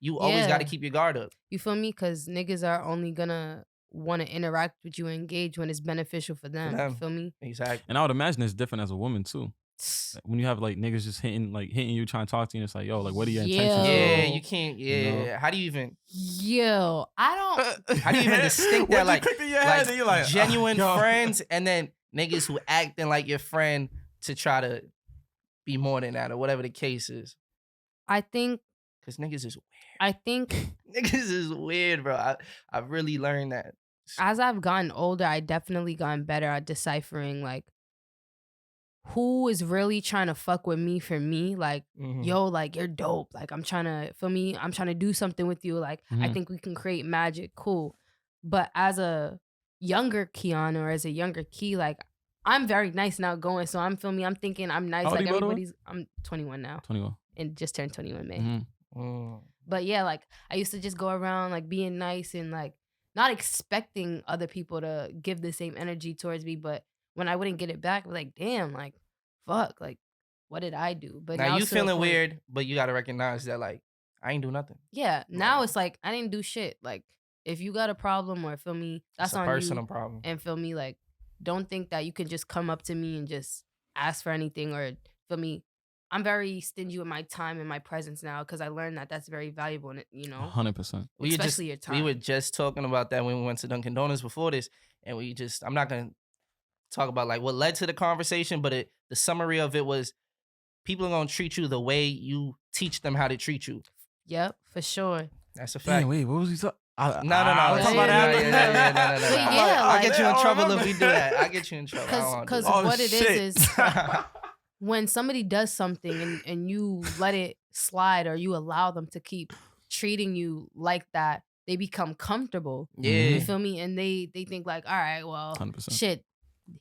you always got to keep your guard up. You feel me? Because niggas are only gonna want to interact with you and engage when it's beneficial for them. You feel me? Exactly. And I would imagine it's different as a woman too. When you have like niggas just hitting you, trying to talk to you, and it's like, yo, like, what are your intentions? Yeah, you can't. Yeah, you know? How do you even? Yo, I don't. How do you even distinct that like genuine friends and then niggas who acting like your friend to try to be more than that or whatever the case is? I think because niggas is weird. I think niggas is weird, bro. I really learned that. As I've gotten older, I definitely gotten better at deciphering like who is really trying to fuck with me for me. Like, yo, like, you're dope. Like, I'm trying to do something with you. Like, I think we can create magic. Cool. But as a younger Keon or as a younger Key, like, I'm very nice and outgoing. So I'm thinking I'm nice. Like, I'm 21 now. 21. And just turned 21 May. But yeah, like, I used to just go around, like, being nice and, like, not expecting other people to give the same energy towards me. But when I wouldn't get it back, I'm like, damn, like, fuck, like, what did I do? But now you feeling weird, but you got to recognize that, like, I ain't do nothing. Yeah, now it's like, I didn't do shit. Like, if you got a problem or feel me, that's on you. It's a personal problem. And feel me, like, don't think that you can just come up to me and just ask for anything or feel me. I'm very stingy with my time and my presence now because I learned that that's very valuable, you know? 100%. Especially your time. We were just talking about that when we went to Dunkin' Donuts before this, and I'm not going to talk about like what led to the conversation, but the summary of it was people are going to treat you the way you teach them how to treat you. Yep, for sure. That's a fact. Damn, wait, what was he talking? No. I'll get you in trouble if we do that. I'll get you in trouble. Because what it is when somebody does something and you let it slide or you allow them to keep treating you like that, they become comfortable. Yeah. You feel me? And they think like, all right, well, 100%. Shit,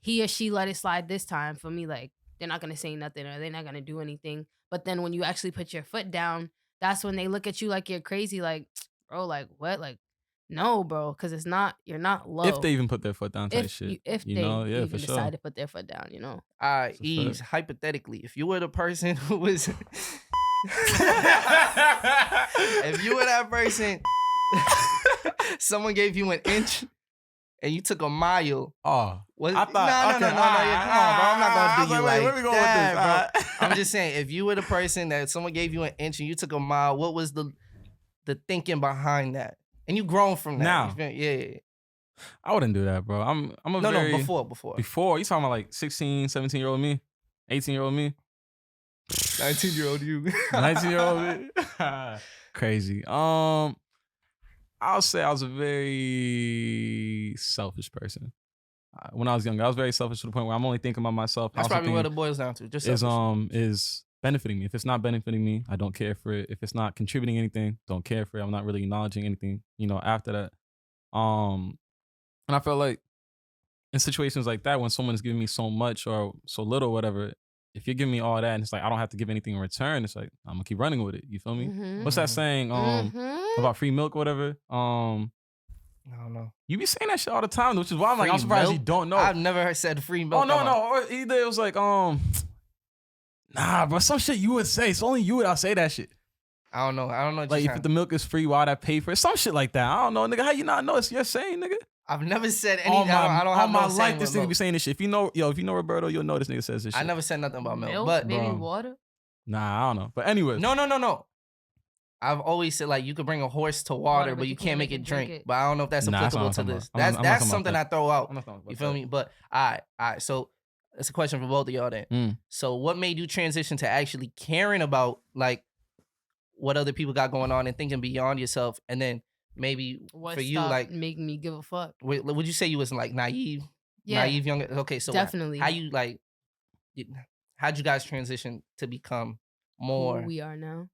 he or she let it slide this time. For me, like, they're not going to say nothing or they're not going to do anything. But then when you actually put your foot down, that's when they look at you like you're crazy. Like, bro, like, what? Like, no, bro, because you're not low. If they even put their foot down type shit. If they even decide to put their foot down, you know. All right, Yves, hypothetically, if you were the person who was... if you were that person, someone gave you an inch and you took a mile. Oh. I thought, no, come on, bro. I'm not going to do you like that, bro. I'm just saying, if you were the person that someone gave you an inch and you took a mile, what was the thinking behind that? And you grown from that. Now. Yeah. I wouldn't do that, bro. Before. Before, you talking about like 16, 17-year-old me? 18-year-old me? 19-year-old you. 19-year-old me? Crazy. I'll say I was a very selfish person. When I was younger, I was very selfish to the point where I'm only thinking about myself. That's probably what it boils down to. Just is benefiting me. If it's not benefiting me, I don't care for it. If it's not contributing anything, don't care for it. I'm not really acknowledging anything, after that. And I felt like in situations like that, when someone is giving me so much or so little, whatever, if you're giving me all that and it's like, I don't have to give anything in return, it's like, I'm gonna keep running with it. You feel me? Mm-hmm. What's that saying? About free milk or whatever? I don't know. You be saying that shit all the time, which is why I'm I'm surprised you don't know. I've never said free milk. Oh, no. Or either it was like, nah, bro, some shit you would say. It's only you would say that shit. I don't know. Like, if the milk is free, why'd I pay for it? Some shit like that. I don't know, nigga. How you not know it's your saying, nigga? I've never said anything. I don't have my life, this nigga be saying this shit. If you know Roberto, you'll know this nigga says this shit. I never said nothing about milk. But maybe water? Nah, I don't know. But anyways. No. I've always said, like, you could bring a horse to water, but you can't make it drink. But I don't know if that's applicable to this. That's something I throw out. You feel me? But all right. So it's a question for both of y'all then. So what made you transition to actually caring about, like, what other people got going on and thinking beyond yourself? And then maybe for you, like, making me give a fuck. Would you say you was like naive? Yeah. Naive younger? Okay, so definitely. How'd you guys transition to become more who we are now?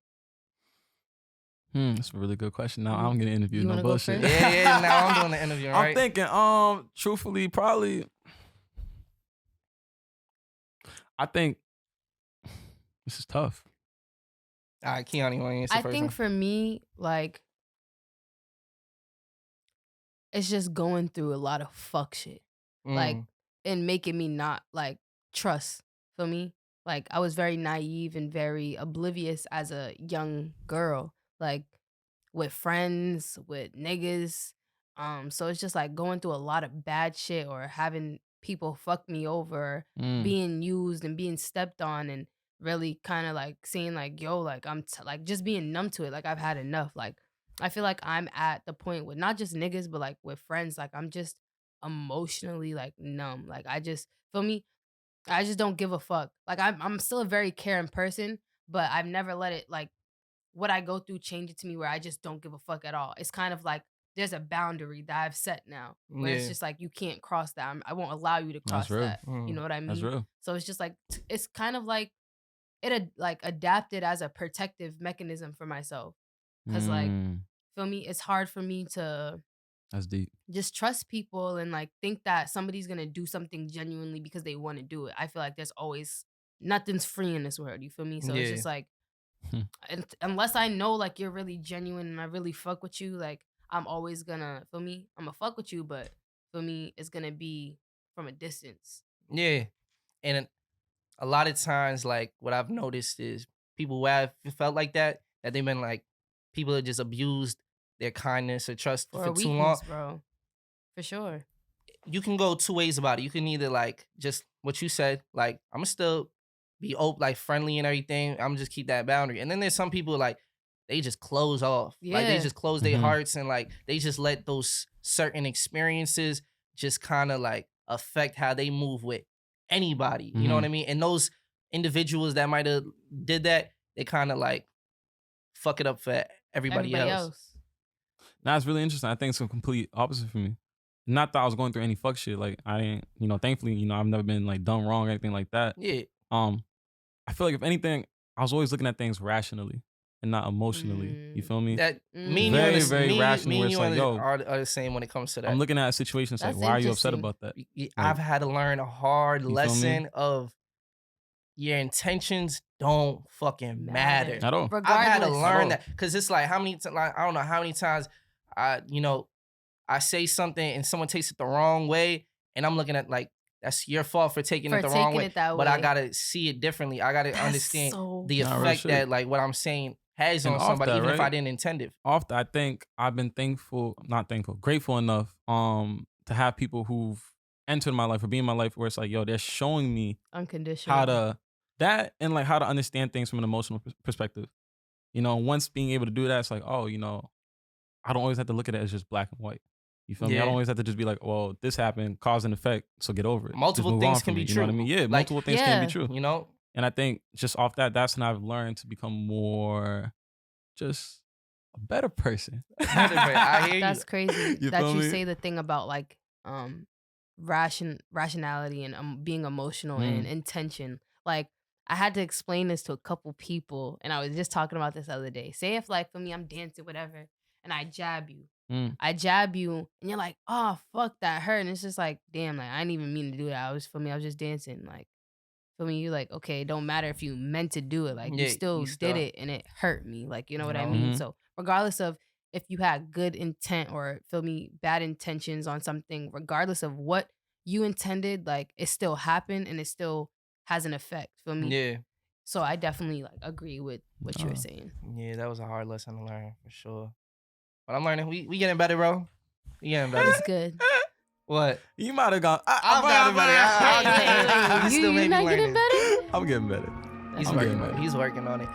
That's a really good question. Now I'm getting interviewed. No bullshit. Yeah. Now I'm doing the interview. Right? I'm thinking, truthfully, probably. I think this is tough. All right, Keon, you want to answer first? I think for me, like, it's just going through a lot of fuck shit, like, and making me not like trust. Feel me? Like, I was very naive and very oblivious as a young girl. Like, with friends, with niggas. So it's just like going through a lot of bad shit or having people fuck me over, being used and being stepped on, and really kind of like seeing like, yo, like I'm like just being numb to it. Like I've had enough. Like I feel like I'm at the point with not just niggas, but like with friends, like I'm just emotionally like numb. Like I just feel me. I just don't give a fuck. Like I'm still a very caring person, but I've never let it like what I go through change it to me where I just don't give a fuck at all. It's kind of like there's a boundary that I've set now where it's just like you can't cross that. I won't allow you to cross that. You know what I mean? That's real. So it's just like it's kind of like it like adapted as a protective mechanism for myself. Cause like feel me, it's hard for me to that's deep. Just trust people and like think that somebody's gonna do something genuinely because they want to do it. I feel like there's always nothing's free in this world. You feel me? So it's just like unless I know like you're really genuine and I really fuck with you, like I'm always gonna feel me. I'm gonna fuck with you, but for me, it's gonna be from a distance. Yeah, and a lot of times, like what I've noticed is people who have felt like that they've been like people that just abused their kindness or trust for too long, bro. For sure. You can go two ways about it. You can either like just what you said, like I'm gonna still be open, like friendly and everything. I'm gonna just keep that boundary. And then there's some people like they just close off. Yeah. Like they just close their hearts and like they just let those certain experiences just kind of like affect how they move with anybody. You know what I mean? And those individuals that might have did that, they kind of like fuck it up for everybody else. Nah, it's really interesting. I think it's a complete opposite for me. Not that I was going through any fuck shit. Like I ain't, thankfully, I've never been like done wrong or anything like that. Yeah. I feel like if anything, I was always looking at things rationally and not emotionally. You feel me? That very rational. Me and you are the same when it comes to that. I'm looking at a situation. It's like, why are you upset about that? I've had to learn a hard lesson of your intentions don't fucking matter at all. I've had to learn that because it's like how many I don't know how many times I say something and someone takes it the wrong way and I'm looking at like that's your fault for taking it the wrong way. But I gotta see it differently. I gotta understand the effect that like what I'm saying has on somebody, even if I didn't intend it. Often I think I've been grateful enough to have people who've entered my life or be in my life where it's like, yo, they're showing me unconditional how to how to understand things from an emotional perspective. Once being able to do that, it's like, oh, I don't always have to look at it as just black and white. You feel me? I don't always have to just be like, well, this happened, cause and effect, so get over it. Multiple things can be true. You know what I mean? Yeah, multiple things can be true. And I think just off that's when I've learned to become more just a better person. I hear you. That's crazy that you say the thing about like rationality and being emotional and intention. Like I had to explain this to a couple people and I was just talking about this the other day. Say if like for me, I'm dancing, whatever, and I jab you. I jab you and you're like, oh, fuck, that hurt. And it's just like, damn, like I didn't even mean to do that. I was just dancing. Like, for me, you're like, okay, it don't matter if you meant to do it. Like, you still did it and it hurt me. Like, you know what I mean? So, regardless of if you had good intent or, bad intentions on something, regardless of what you intended, like, it still happened and it still has an effect. Feel me? Yeah. So, I definitely, like, agree with what you were saying. Yeah, that was a hard lesson to learn, for sure. But I'm learning. We getting better, bro. We getting better. It's good. What? You might have gone. I've gotten better. You're not getting better? I'm getting better. He's working on it.